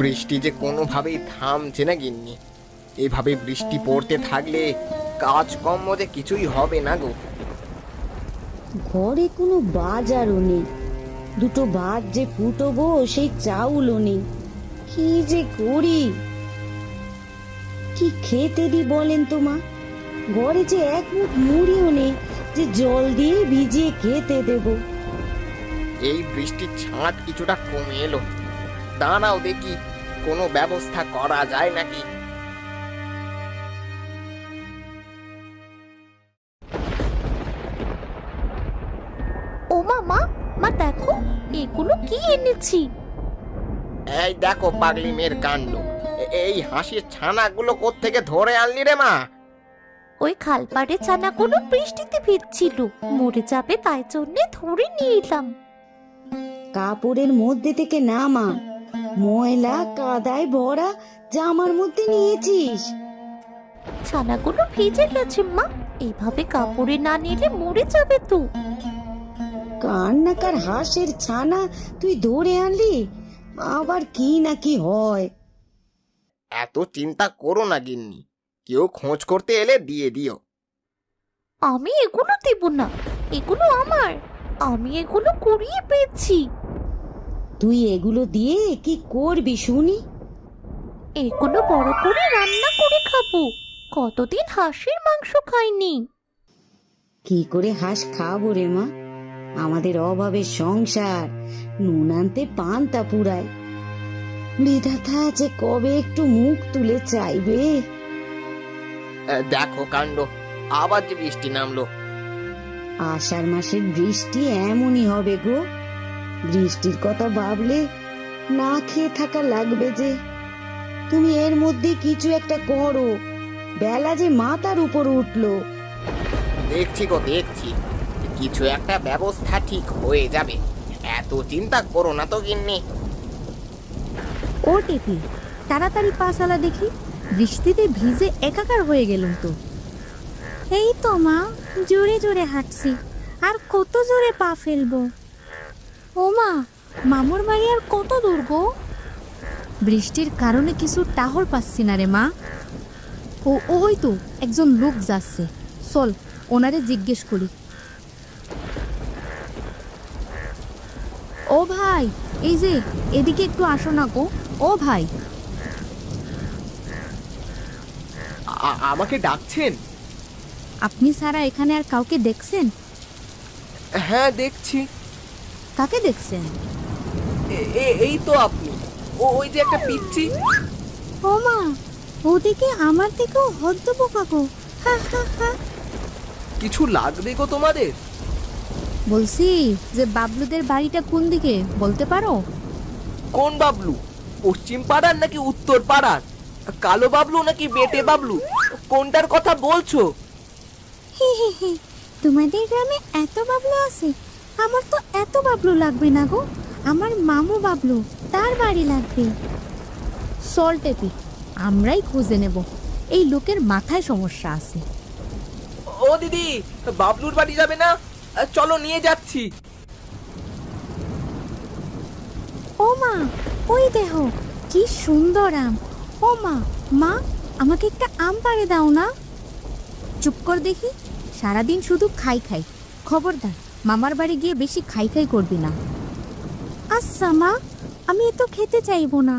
বৃষ্টি যে কোনোভাবেই থামছে না গিন্নি। এভাবে বৃষ্টি পড়তে থাকলে কাজকর্ম যে কিছুই হবে না গো। ঘরে কোনো বাজারও নেই, দুটো ভাত যে ফুটবো সেই চাউলও নেই। কি যে করি, কি খেতে দি বলেন তো মা? ঘরে যে এক মুঠ মুড়িও নেই যে জল দিয়ে ভিজিয়ে খেতে দেব। এই বৃষ্টির ছাঁট কিছুটা কমে এলো, দাঁড়াও দেখি কোনো ব্যবস্থা করা যায় নাকি। ও মা, মা দেখো এগুলো কি এনেছি। এই দেখো পাগলি মেয়ের কাণ্ড, এই হাসির ছানাগুলো কোত্থেকে ধরে আনলি রে মা? ওই খালপাড়ে ছানাগুলো বৃষ্টিতে ভিজছিল, মরে যাবে তাই জন্য ধরে নিয়ে এলাম। কাপড়ের মধ্যে থেকে না মা, ময়লা কাদায় ভরা জামার মধ্যে নিয়েছিস। ছানাগুলো ভিজে গেছে মা, এইভাবে কাপড়ে না নিলে মরে যাবে তো। কান্নাকার হাঁসের ছানা তুই ধরে আনলি, আবার কি না কি হয়। এত চিন্তা করো না গিন্নি, কেউ খোঁজ করতে এলে দিয়ে দিও। আমি এগুলো দেব না, এগুলো আমার, আমি এগুলো কুড়িয়ে পেয়েছি। তুই এগুলো দিয়ে কি করবি শুনি? এগুলো বড় করে রান্না করে খাবো, কতদিন হাঁসের মাংস খাইনি। কি করে হাঁস খাবো রে মা? আমাদের অভাবের সংসার, নুন আনতে পান্তা পুরায়। বিধাতা যে কবে একটু মুখ তুলে চাইবে। দেখো কাণ্ড, আবার যে বৃষ্টি নামলো। আষাঢ় মাসের বৃষ্টি এমনই হবে গো। বৃষ্টির কথা ভাবলে না খেয়ে থাকা লাগবে যে। তুমি এর মধ্যে কিছু একটা করো, বেলা যে মাথার উপর উঠলো। দেখছি গো দেখছি, কিছু একটা ব্যবস্থা ঠিক হয়ে যাবে, এত চিন্তা করো না তো গিন্নি। ও টেপি, তাড়াতাড়ি পা চালা দেখি, বৃষ্টিতে ভিজে একাকার হয়ে গেলাম তো। এই তো মা, জোরে জোরে হাঁটছি, আর কত জোরে পা ফেলবো। ও মা, মামুর বাড়ি আর কত দূর গো? বৃষ্টির কারণে কিছু টাহর পাচ্ছি না রে মা। ওই তো একজন লোক যাচ্ছে, চল ওনারে জিজ্ঞেস করি। ও ভাই, এই যে এদিকে একটু আসো না গো। ও ভাই, আমাকে ডাকছেন? আপনি সারা এখানে আর কাউকে দেখছেন? হ্যাঁ দেখছি। কাকে দেখছেন? এই তো আপনি, ওই যে একটা পিচ্চি। ও মা, ওদিকে আমার থেকেও হদ্দ বোকা গো। কিছু লাগবে গো তোমাদের? বলছি যে বাবলুদের বাড়িটা কোন দিকে বলতে পারো? কোন বাবলু? পশ্চিম পাড়ার নাকি উত্তর পাড়ার? কালো বাবলু নাকি বেটে বাবলু? কোনটার কথা বলছো? তোমাদের গ্রামে এত বাবলু আছে? আমার তো এত বাবলু লাগবে না গো, আমার মামু বাবলু, তার বাড়ি লাগবে। চল টেপি, আমরাই খুঁজে নেব, এই লোকের মাথায় সমস্যা আছে। ও দিদি, বাবলুর বাড়ি যাবে না? চলো নিয়ে যাচ্ছি। ও মা, ওই দেখো কি সুন্দর আম। ও মা, মা আমাকে একটা আম পাড়ে দাও না। চুপ কর দেখি, সারাদিন শুধু খাই খাই। খবরদার মামার বাড়ি গিয়ে বেশি খাই খাই করবি না। আচ্ছা মা, আমি এত খেতে চাইবো না।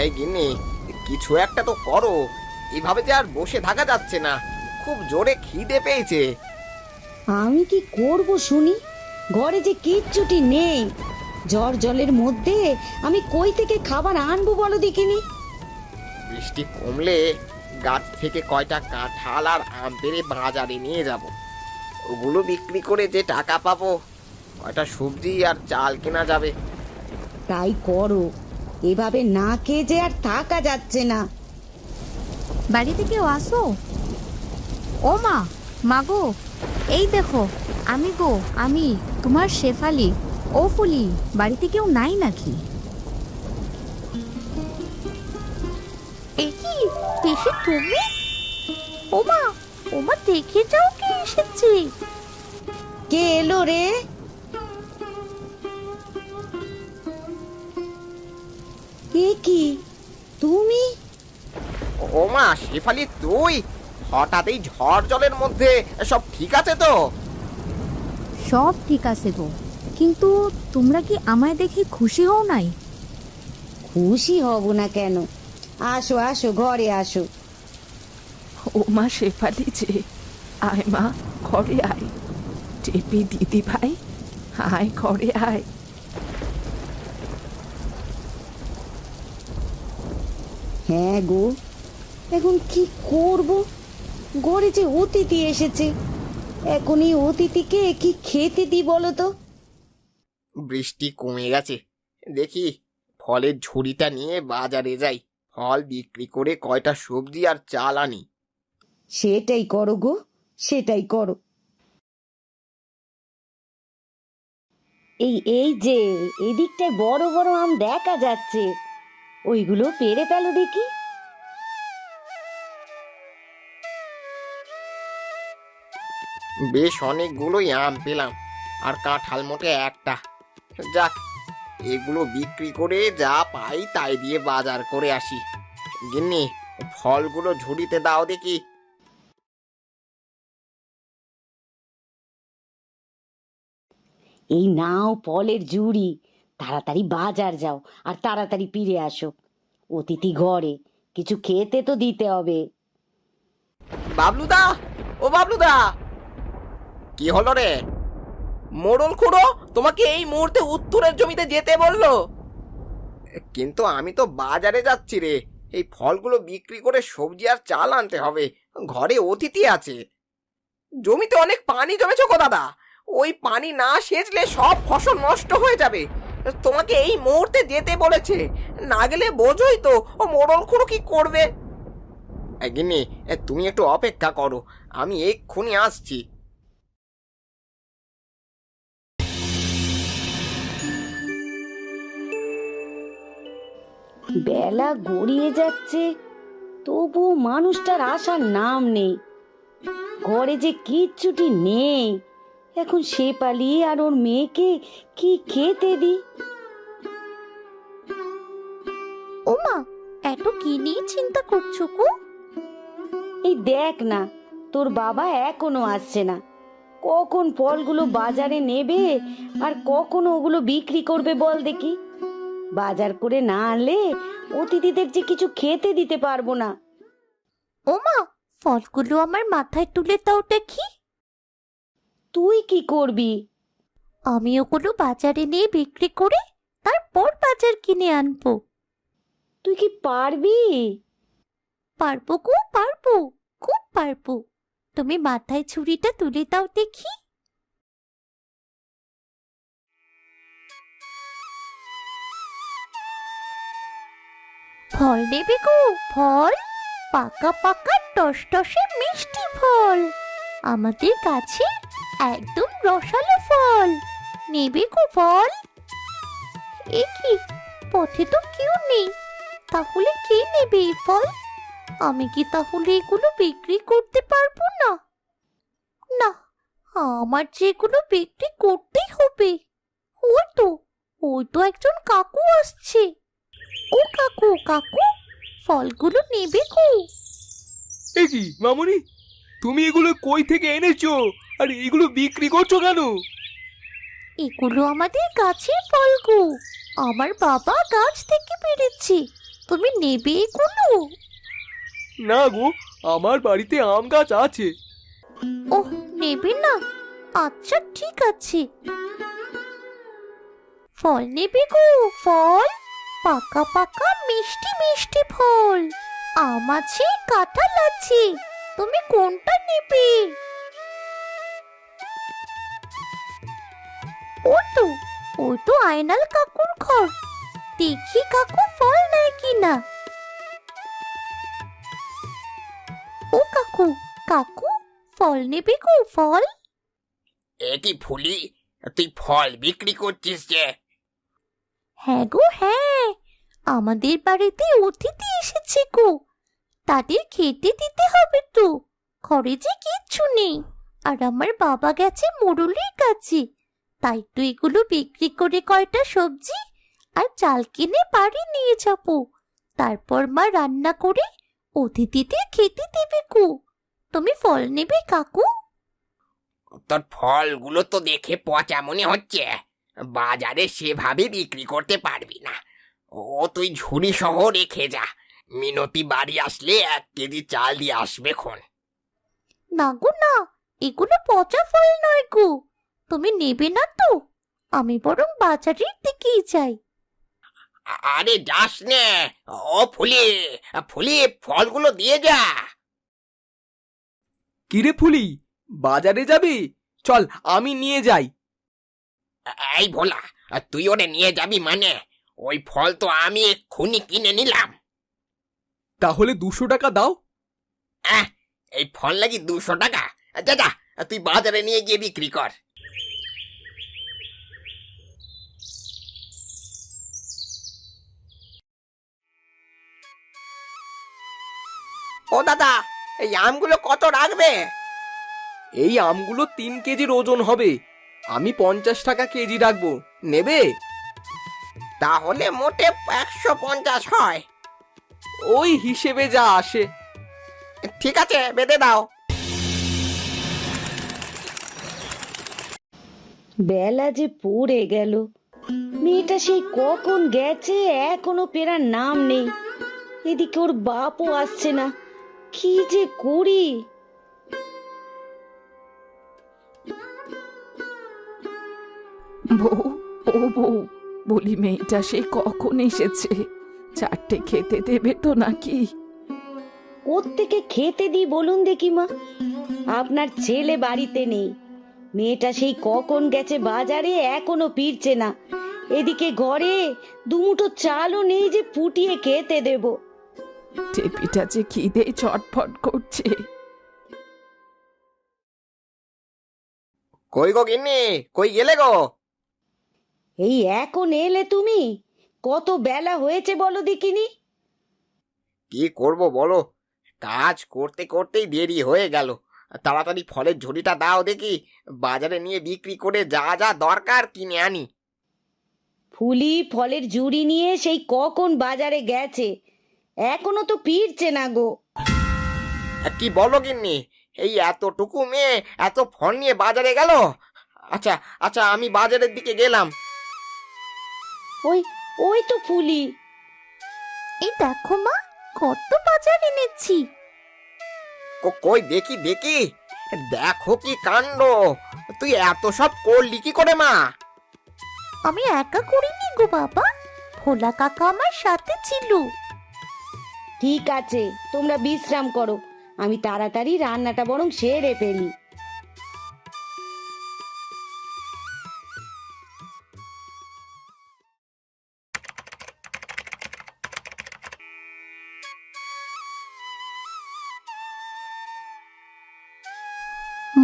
এই গিন্নি, কিছু একটা তো করো, এভাবে যে আর বসে থাকা যাচ্ছে না, খুব জোরে খিদে পেয়েছে। আমি কি করব শুনি? ঘরে যে কিচ্ছুটি নেই, ঝড় জলের মধ্যে আমি কই থেকে খাবার আনবো বলো দেখিনি? বৃষ্টি কমলে গাছ থেকে কয়টা কাঁঠাল আর আম পেড়ে বাজারে নিয়ে যাব, ওগুলো বিক্রি করে যে টাকা পাবো, কয়টা সবজি আর চাল কেনা যাবে। তাই করো, এভাবে না খেয়ে যে আর থাকা যাচ্ছে না। বাড়িতে কেউ আসো? ও মা, মাগো, এই দেখো আমি গো, আমি তোমার শেফালি। ও ফুলি, বাড়িতে কেউ নাই নাকি? এই কি পিসি তুমি? ওমা, ওমা দেখে যাও কে এসেছে। কে এলো রে? এ কি তুমি? ও মা শেফালি, তুই হঠাৎ এই ঝড় জলের মধ্যে সব ঠিক আছে তো? সব ঠিক আছে গো, কিন্তু তোমরা কি আমায় দেখে খুশি হও নাই? খুশি হব না কেন? আসো আসো, ঘরে আসো। ও মা শেফালি যে, আয় মা ঘরে আয়। টেপি দিদি ভাই, আয় ঘরে আয়। হ্যাঁ গো, এখন কি করব? ঘরে যে অতিথি এসেছে, এখন এই অতিথিকে কি খেতে দিই বলো তো? বৃষ্টি কমে গেছে, দেখি ফলের ঝুড়িটা নিয়ে বাজারে যাই, ফল বিক্রি করে কয়টা সবজি আর চাল আনি। সেটাই করো গো, সেটাই করো। এই এই যে এদিকটায় বড় বড় আম দেখা যাচ্ছে, ওইগুলো পেড়ে ফেলো দেখি। বেশ অনেকগুলোই আম পেলাম, আর কাঁঠাল মোটে একটা। যাক, এগুলো বিক্রি করে যা পাই তাই দিয়ে বাজার করে আসি। গিন্নি, ফলগুলো ঝুড়িতে দাও দেখি। এই নাও ফলের ঝুড়ি, তাড়াতাড়ি বাজার যাও আর তাড়াতাড়ি ফিরে আসো। অতিথি ঘরে, কিছু খেতে তো দিতে হবে। বাবলুদা, ও বাবলুদা! কি হলো রে? মোড়ল খুড়ো তোমাকে এই মুহূর্তে উত্তরের জমিতে যেতে বললো। কিন্তু আমি তো বাজারে যাচ্ছি রে, এই ফলগুলো বিক্রি করে সবজি আর চাল আনতে হবে, ঘরে অতিথি আছে। জমিতে অনেক পানি জমেছে গো দাদা, ওই পানি না সেচলে সব ফসল নষ্ট হয়ে যাবে। তোমাকে এই মুহূর্তে যেতে বলেছে, না গেলে বোঝোই তো ও মোড়ল খুড়ো কি করবে। গিন্নি, তুমি একটু অপেক্ষা করো, আমি এক্ষুনি আসছি। বেলা গড়িয়ে যাচ্ছে, তবুও মানুষটার আসার নাম নেই। ঘরে যে কিচ্ছুটি নেই, এখন শেফালি আর ওর মেয়েকে কি খেতে দি? ওমা, এত কি নিয়ে চিন্তা করছো গো? এই দেখ না, তোর বাবা এখনো আসছে না। কখন ফলগুলো বাজারে নেবে আর কখন ওগুলো বিক্রি করবে বল দেখি? বাজার করে না আনলে অতিথিদের যে কিছু খেতে দিতে পারবো না। ওমা, ফলগুলো আমার মাথায় তুলে দাও দেখি। তুই কি করবি? আমি ওগুলো বাজারে নিয়ে বিক্রি করে তারপর বাজার কিনে আনবো। তুই কি পারবি? পারবো গো, পারবো, খুব পারবো। তুমি মাথায় ছুরিটা তুলে দাও দেখি। ফল নেবে গো, ফল, পাকা পাকা টসটসে মিষ্টি ফল, আমাদের কাছে একদম রসালো ফল। নেবে গো ফল? এ কি, পথে তো কেউ নেই, তাহলে কে নেবে এই ফল? আমি কি তাহলে এগুলো বিক্রি করতে পারবো না? না, আমার যেগুলো বিক্রি করতেই হবে। ওই তো একজন কাকু আসছে। ও কাকু, কাকু, ফলগুলো নেবে গো? এ কি মামুনি, তুমি এগুলো কই থেকে এনেছো আর এগুলো বিক্রি করছো কেন? এগুলো আমাদের গাছের ফল গো, আমার বাবা গাছ থেকে পেড়েছে। তুমি নেবে এগুলো? না গো, আমার বাড়িতে আম গাছ আছে। ওহ, নেবে না? আচ্ছা ঠিক আছে। ফল নেবে গো, ফল, পাকা পাকা মিষ্টি মিষ্টি ফল, আম আছে, কাঁঠাল আছে, তুমি কোনটা নেবে? ওই তো আয়নাল কাকুর ঘর, দেখি কাকু ফল নেয় কিনা। ও কাকু, কাকু, ফল নেবে গো, ফল? এ কি ফুলি, তুই ফল বিক্রি করছিস যে? হ্যাঁ গো হ্যাঁ, আমাদের বাড়িতে অতিথি এসেছে গো, তাদের খেতে দিতে হবে তো, ঘরে যে কিচ্ছু নেই, আর আমার বাবা গেছে মোড়লের কাছে, তাই তো এগুলো বিক্রি করে কয়টা সবজি আর চাল কিনে বাড়ি নিয়ে যাব। তারপর মা রান্না করে অতিথিদের খেতে দেবে কো। তুমি ফল নেবে কাকু? তোর ফলগুলো তো দেখে পচা মনে হচ্ছে, বাজারে সেভাবে বিক্রি করতে পারবি না। ও তুই ঝুড়ি সহ রেখে যা, মিনতি বাড়ি আসলে 1 কেজি চাল দিয়ে আসবে খন। না গো না, এগুলো পচা ফল নয় গো। তুমি নেবে না তো? আমি বরং বাজারের দিকেই যাই। আরে যাস নে, ও ফুলি, ফুলি ফলগুলো দিয়ে যা। কিরে ফুলি, বাজারে যাবি? চল আমি নিয়ে যাই। এই ভোলা, তুই ওরে নিয়ে যাবি মানে? ওই ফল তো আমি এক্ষুনি কিনে নিলাম। তাহলে 200 টাকা দাও। এই ফল লাগি 200 টাকা? যা যা, তুই বাজারে নিয়ে গিয়ে বিক্রি কর। ও দাদা, এই আমগুলো কত রাখবে? এই আমগুলো 3 কেজির ওজন হবে। আমি 50 টাকা কেজি রাখবো, নেবে? তাহলে মোটে 150 হয়। ওই হিসেবে যা আসে। ঠিক আছে, বেঁধে দাও। বেলা যে পড়ে গেল, মেয়েটা সেই কখন গেছে এখনো ফেরার নাম নেই। এদিকে ওর বাপও আসছে না, কি যে করি। বউ, ও বউ, বলি মেয়েটা সে কখন এসেছে? 4টে খেতে দেবে তো নাকি? কোত্থেকে খেতে দিই বলুন দেখি মা? আপনার ছেলে বাড়িতে নেই, মেয়েটা সেই কখন গেছে বাজারে এখনো ফিরছে না। এদিকে ঘরে দুমুঠো চালও নেই যে ফুটিয়ে খেতে দেব। টেপিটা যে খিদে ছটফট করছে। কই গো গিন্নি, কই গেলে গো? এই এখন এলে তুমি? কত বেলা হয়েছে বলো দেখিনি। কি করব বলো, কাজ করতে করতেই দেরি হয়ে গেল। তাড়াতাড়ি ফলের ঝুড়িটা দাও দেখি, বাজারে নিয়ে বিক্রি করে যা যা দরকার কিনে আনি। ফুলি ফলের ঝুড়ি নিয়ে সেই কখন বাজারে গেছে, এখনো তো ফিরছে না গো। কি বলো গিন্নি, এই এতটুকু মেয়ে এত ফল নিয়ে বাজারে গেল? আচ্ছা আচ্ছা, আমি বাজারের দিকে গেলাম। ওই ওই তো ফুলি। এই দেখো মা, কত বাজার এনেছি। কই দেখি দেখি, দেখো কি কাণ্ড! তুই এত সব করলি কি করে মা? আমি একা করিনি গো বাবা, ভোলা কাকা আমার সাথে ছিল। ঠিক আছে, তোমরা বিশ্রাম করো, আমি তাড়াতাড়ি রান্নাটা বরং সেরে ফেলি।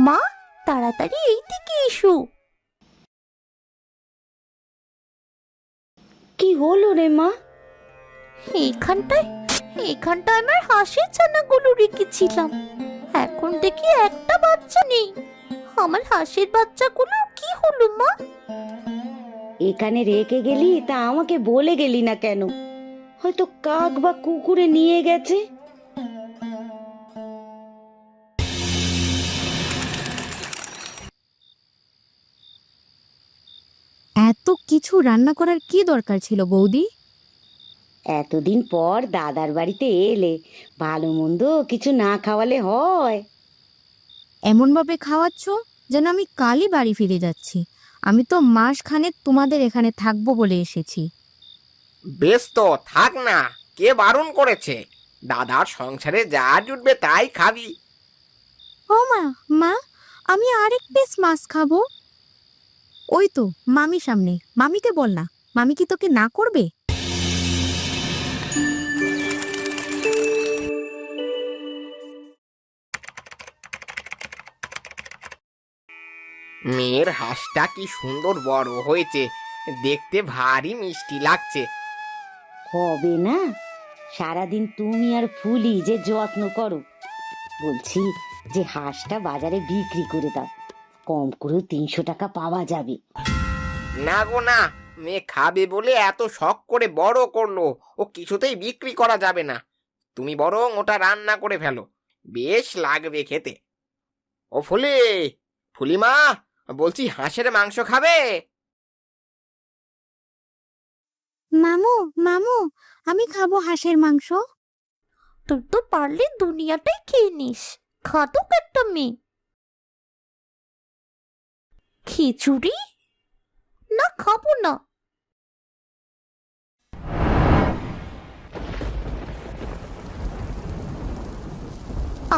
মা, তাড়াতাড়ি এই দিকে এসো। কি হলো রে মা? এইখানটায় আমার হাঁসের ছানাগুলো রেখেছিলাম, এখন দেখি একটা বাচ্চা নেই। আমার হাঁসের বাচ্চাগুলো কি হলো মা? এখানে রেখে গেলি তা আমাকে বলে গেলি না কেন? হয়তো কাক বা কুকুরে নিয়ে গেছে। এত কিছু রান্না করার কি দরকার ছিল বৌদি? এতদিন পর দাদার বাড়িতে এলে, ভালো মন্দ কিছু না খাওয়ালে হয়? এমনভাবে খাওয়াচ্ছ যেন আমি কালই বাড়ি ফিরে যাচ্ছি। আমি তো মাসখানেক তোমাদের এখানে থাকবো বলে এসেছি। বেশ তো থাক না, কে বারণ করেছে? দাদার সংসারে যা জুটবে তাই খাবি। ও মা, মা, আমি আরেক পিস মাছ খাবো। ওই তো মামি সামনে, মামিকে বল না, মামি কি তোকে না করবে? মেয়ের হাঁসটা কি সুন্দর বড় হয়েছে, দেখতে ভারী মিষ্টি লাগছে। হবে না? সারাদিন তুমি আর ফুলি যে যত্ন করো। বলছি যে হাঁসটা বাজারে বিক্রি করে দাও, কম করে 300 টাকা পাওয়া যাবে। না গো না, মেয়ে খাবে বলে এত শখ করে বড় করলো, ও কিছুতেই বিক্রি করা যাবে না। তুমি বরং ওটা রান্না করে ফেলো, বেশ লাগবে খেতে। ও ফুলি, ফুলিমা, বলছি হাঁসের মাংস খাবে? মামু মামু, আমি খাবো হাঁসের মাংস। তুই তো পারলে দুনিয়াটাই খেয়ে নিস, খাদক একটা মেয়ে। খিচুড়ি? না, খাবো না।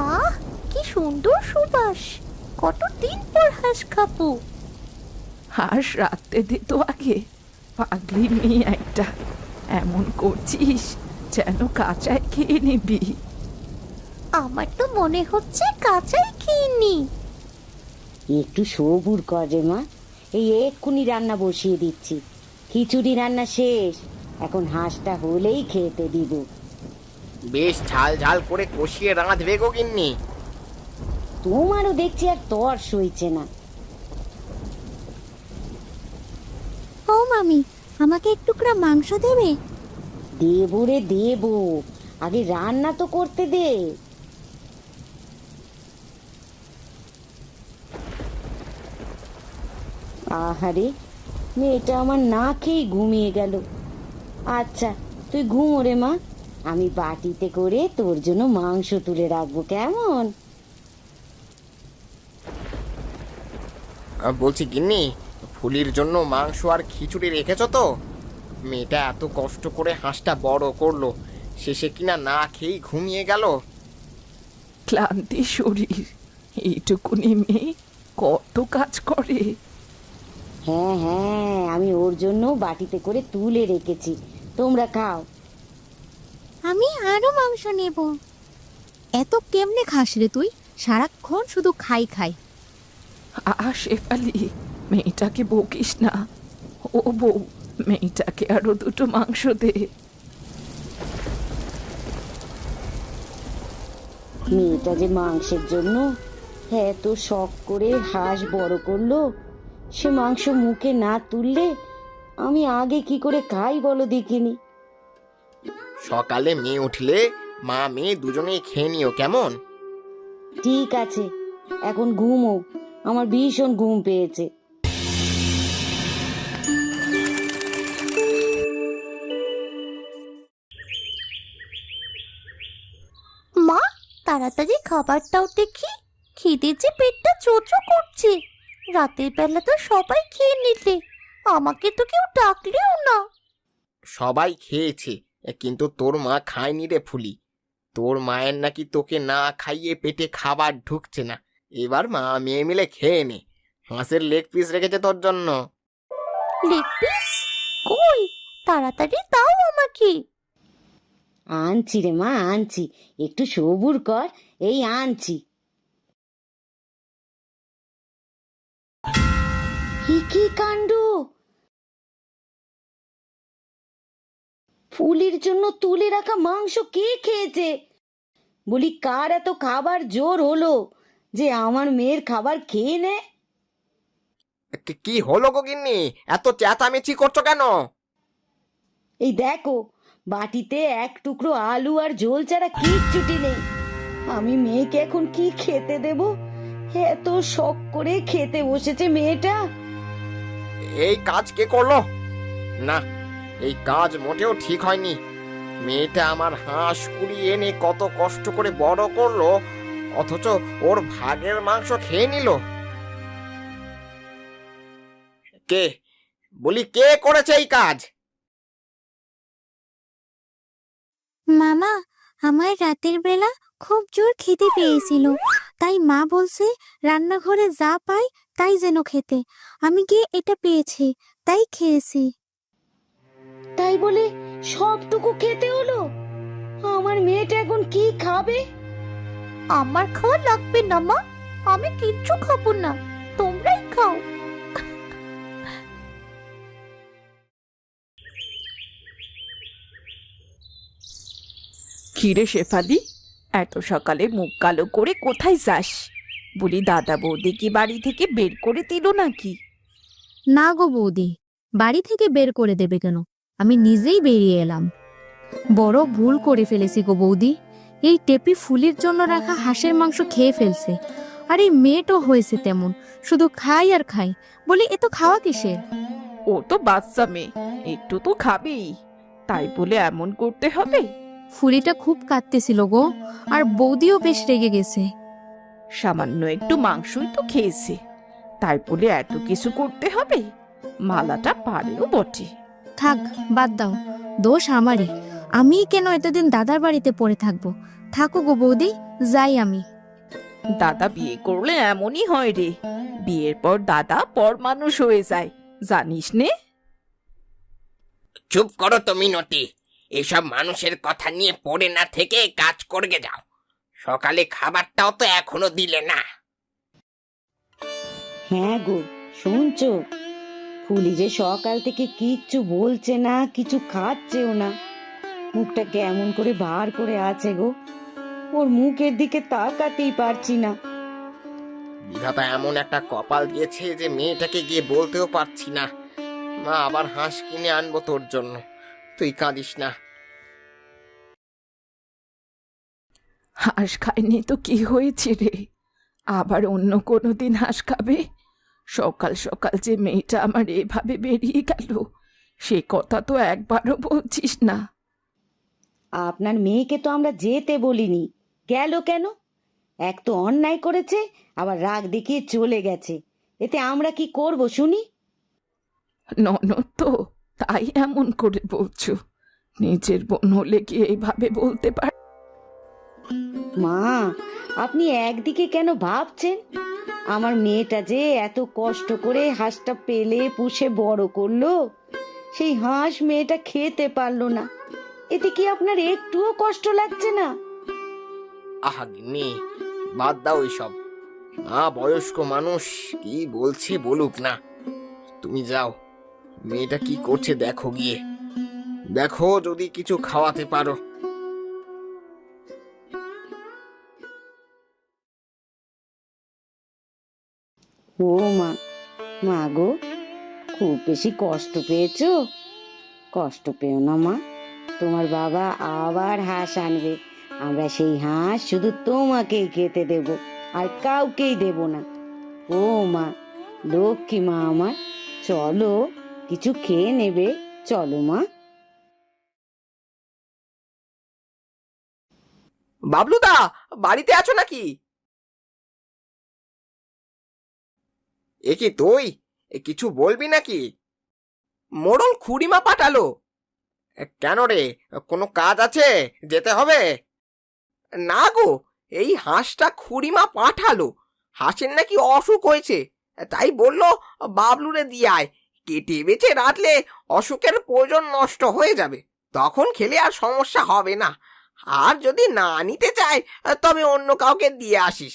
আহ, কি সুন্দর সুবাস! কতদিন পর হাঁস খাবো। হাঁস রাখতে দে তো আগে, পাগলি মেয়ে একটা। এমন করছিস যেন কাঁচায় খেয়ে নিবি। আমার তো মনে হচ্ছে কাঁচাই খেয়ে নি। একটু সবুর কর রে মা, এই এক্ষুনি রান্না বসিয়ে দিচ্ছি। খিচুড়ি রান্না শেষ, এখন হাঁসটা হলেই খেতে দিব। বেশ ঝাল ঝাল করে কষিয়ে রাঁধবে গো গিন্নি। তোমারও দেখছি আর তর সইছে না। ও মামি, আমাকে এক টুকরা মাংস দেবে? দেবো রে দেবো, আগে রান্না তো করতে দে। আহারে, মেয়েটা আমার না খেয়ে ঘুমিয়ে গেল। আচ্ছা, তুই ঘুমো রে মা, আমি বাটিতে করে তোর জন্য মাংস তুলে রাখবো, কেমন? বলছি গিন্নি, ফুলির জন্য মাংস আর খিচুড়ি রেখেছো তো? মেয়েটা এত কষ্ট করে হাঁসটা বড় করলো, শেষে কিনা না খেয়েই ঘুমিয়ে গেল। ক্লান্তি শরীর, এইটুকুনি মেয়ে কত কাজ করে। হ্যাঁ হ্যাঁ, আমি ওর জন্য বাটিতে করে তুলে রেখেছি, তোমরা খাও। আমি আরো মাংস নেব। এত কেমনে খাস রে তুই? সারাক্ষণ শুধু খাই খাই। শেফালি, মেয়েটাকে বকিস না। ও বউ, মেয়েটাকে আরো দুটো মাংস দে। মেয়েটা যে মাংসের জন্য এত শখ করে হাঁস বড় করলো, সে মাংস মুখে না তুললে আমি আগে কি করে খাই বলো দেখিনি। সকালে মেয়ে উঠলে মা মেয়ে দুজনেই খেয়ে নিও, কেমন? ঠিক আছে, এখন ঘুমো, আমার ভীষণ ঘুম পেয়েছে। মা, তাড়াতাড়ি খাবারটাও দেখি, খিদে যে পেটটা চোচো করছে। রাতের বেলা তো সবাই খেয়ে নিলে, আমাকে তো কেউ ডাকলেও না। সবাই খেয়েছে, কিন্তু তোর মা খায়নি রে ফুলি। তোর মায়ের নাকি তোকে না খাইয়ে পেটে খাবার ঢুকছে না। এবার মা মেয়ে মিলে খেয়ে নে, হাঁসের লেগ পিস রেখেছে তোর জন্য। Leg piece? কই, তাড়াতাড়ি দাও আমাকে। আনছি রে মা, আনছি, একটু সবুর কর, এই আনছি। কি কাণ্ড! ফুলির জন্য তুলে রাখা মাংস কে খেয়েছে? বলি, কার এত খাবার জোর হলো যে আমার মেয়ের খাবার খেয়ে নে? কি হলো গো গিন্নি, এত চেঁচামেচি করছো কেন? এই দেখো, বাটিতে এক টুকরো আলু আর ঝোল ছাড়া কিচ্ছুটি নেই। আমি মেয়েকে এখন কি খেতে দেব? এত শখ করে খেতে বসেছে মেয়েটা। এই কাজ কে করলো? না, এই কাজ মোটেও ঠিক হয়নি। মেয়েটা আমার হাঁস কুড়িয়ে এনে কত কষ্ট করে বড় করলো, অথচ ওর ভাগের মাংস খেয়ে নিল। কে, বলি কে করেছে এই কাজ? মামা, আমার রাতের বেলা খুব জোর খিদে পেয়েছিল, তাই মা বলছে রান্নাঘরে যা পাই তাই যেন খেতে। আমি গিয়ে এটা পেয়েছি, তাই খেয়েছি। তাই বলে সবটুকু খেতে হলো? আমার মেয়েটা এখন কি খাবে? আমার খাওয়া লাগবে না মা, আমি কিচ্ছু খাবো না, তোমরাই খাও। কিরে শেফালি, এত সকালে মুখ কালো করে কোথায় যাস? বলি, দাদা বৌদি কি বাড়ি থেকে বের করে দিল নাকি? না গো বৌদি, বাড়ি থেকে বের করে দেবে কেন? আমি নিজেই বেরিয়ে এলাম। বড় ভুল করে ফেলেছি গো বৌদি। এই টেপি ফুলির জন্য রাখা হাঁসের মাংস খেয়ে ফেলছে। আর এই মেয়েটাও হয়েছে তেমন, শুধু খাই আর খাই। বলি এ তো খাওয়া কিসের? ও তো বাচ্চা মেয়ে, একটু তো খাবেই, তাই বলে এমন করতে হবে? ফুলিটা খুব কাঁদতেছিল গো, আর বৌদিও বেশ রেগে গেছে। সামান্য একটু মাংসই তো খেয়েছে, তাই বলে এত কিছু করতে হবে? মালাটা পারেও বটে। থাক, বাদ দাও, দোষ আমারই। আমি কেন এতদিন দাদার বাড়িতে পড়ে থাকবো? থাকো গো বৌদি, যাই আমি। দাদা বিয়ে করলে এমনই হয় রে, বিয়ের পর দাদা পর মানুষ হয়ে যায়, জানিস নে? চুপ করো তো মিনতি, এসব মানুষের কথা নিয়ে পড়ে না থেকে কাজ করে যাও। সকালে খাবারটাও তো এখনো দিলে না। হ্যাঁ গো, শুনছো? ফুলি যে সকাল থেকে কিচ্ছু বলছে না, কিছু খাচ্ছেও না। মুখটা কেমন করে বার করে আছে গো, ওর মুখের দিকে তাকাতেই পারছি না। বিধাতা এমন একটা কপাল দিয়েছে যে মেয়েটাকে গিয়ে বলতেও পারছি না। মা, আবার হাঁস কিনে আনবো তোর জন্য, তুই কাঁদিস না। হাঁস খায়নি তো কি হয়েছে রে? আবার অন্য কোনো দিন হাঁস খাবে? সকাল সকাল যে মেয়েটা আমার এভাবে বেরিয়ে গেল, সে কথা তো একবারও বলছিস না। আপনার মেয়েকে তো আমরা যেতে বলিনি, গেল কেন? এক তো অন্যায় করেছে, আবার রাগ দেখিয়ে চলে গেছে। এতে আমরা কি করব শুনি? ননদ তো, তাই এমন করে বলছো। নিজের বোন হলে কি এইভাবে বলতে পার? মা, আপনি একদিকে কেন ভাবছেন? আমার মেয়েটা যে এত কষ্ট করে হাঁসটা পেলে পুষে বড় করলো, সেই হাঁস মেয়েটা খেতে পারলো না। এতে কি আপনার একটুও কষ্ট লাগছে না? আহা গিন্নি, বাদ দাও এসব। মা বয়স্ক মানুষ, কি বলছে বলুক না। তুমি যাও, মেয়েটা কি করছে দেখো গিয়ে। দেখো যদি কিছু খাওয়াতে পারো। ও মা, মা গো, খুব বেশি কষ্ট পেয়েছো? কষ্ট পেও না মা, তোমার বাবা আবার হাঁস আনবে। আমরা সেই হাঁস শুধু তোমাকেই খেতে দেব, আর কাউকেই দেব না। ও মা, লক্ষ্মী মা আমার, চলো কিছু খেয়ে নেবে, চলো মা। বাবলুদা, বাড়িতে আছো নাকি? এ কি তুই? কিছু বলবি নাকি? মোড়ল খুড়িমা পাঠালো। কেন রে, কোনো কাজ আছে, যেতে হবে? না গো, এই হাঁসটা খুড়িমা পাঠালো। হাঁসের নাকি অসুখ হয়েছে, তাই বললো বাবলুরে দিয়ে আয়। কেটে বেছে রাখলে অসুখের প্রয়োজন নষ্ট হয়ে যাবে, তখন খেলে আর সমস্যা হবে না। আর যদি না নিতে চায় তবে অন্য কাউকে দিয়ে আসিস।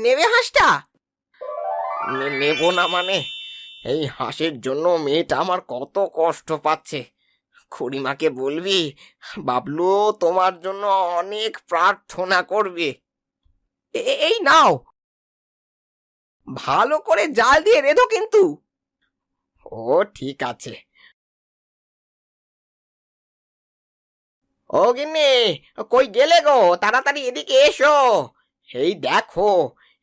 নেবে হাঁসটা? নেব না মানে? এই হাঁসের জন্য মেয়েটা আমার কত কষ্ট পাচ্ছে। খুড়িমাকে বলবি বাবলু তোমার জন্য অনেক প্রার্থনা করবে। এই নাও, ভালো করে জাল দিয়ে রেঁধো কিন্তু। ও ঠিক আছে। ও গিন্নি, কই গেলে গো? তাড়াতাড়ি এদিকে এসো। এই দেখো,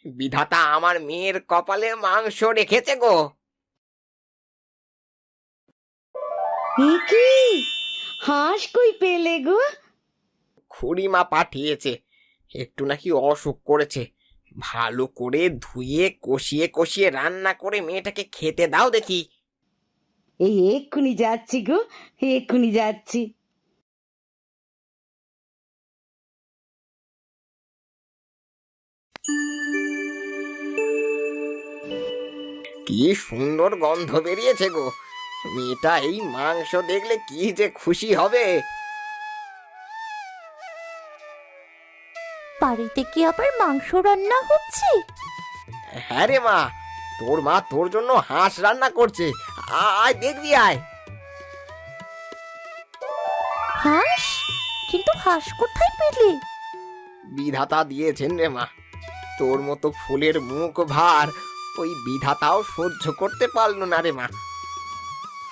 বিধাতা আমার মেয়ের কপালে মাংস রেখেছে গো। এ কি, হাঁস কই পেলে গো? খুড়িমা পাঠিয়েছে, একটু নাকি অসুখ করেছে। ভালো করে ধুয়ে কষিয়ে কষিয়ে রান্না করে মেয়েটাকে খেতে দাও দেখি। এই এক্ষুনি যাচ্ছি গো, এক্ষুনি যাচ্ছি। কি সুন্দর গন্ধ বেরিয়েছে গো। মেয়েটা এই মাংস দেখলে কি যে খুশি হবে। বাড়িতে কি আবার মাংস রান্না হচ্ছে? হ্যাঁ রে মা, তোর মা তোর জন্য হাঁস রান্না করছে। আয় দেখবি, আয়। হাঁস? কিন্তু হাঁস কোথায় পেলে? বিধাতা দিয়েছেন রে মা। তোর মতো ফুলের মুখ ভার ওই বিধাতাও সহ্য করতে পারলো না রে মা।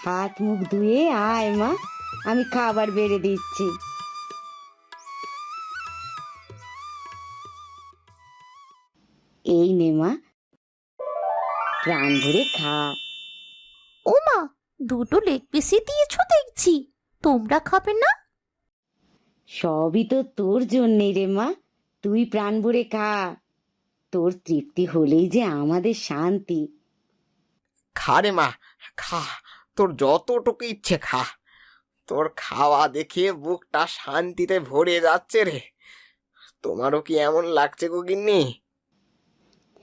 হাত মুখ ধুয়ে আয় মা, আমি খাবার বেড়ে দিচ্ছি। এই নে মা, প্রাণ ভরে খা। ও মা, দুটো লেগ পিসই দিয়েছো দেখছি। তোমরা খাবে না? সবই তো তোর জন্যে রে মা, তুই প্রাণ ভরে খা। তোর তৃপ্তি হলেই যে আমাদের শান্তি। খা রে মা, খা, তোর যতটুকু ইচ্ছে খা। তোর খাওয়া দেখে বুকটা শান্তিতে ভরে যাচ্ছে রে। তোমারও কি এমন লাগছে গো গিন্নি?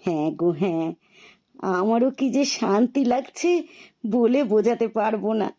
হ্যাঁ গো হ্যাঁ, আমারও কি যে শান্তি লাগছে বলে বোঝাতে পারবো না।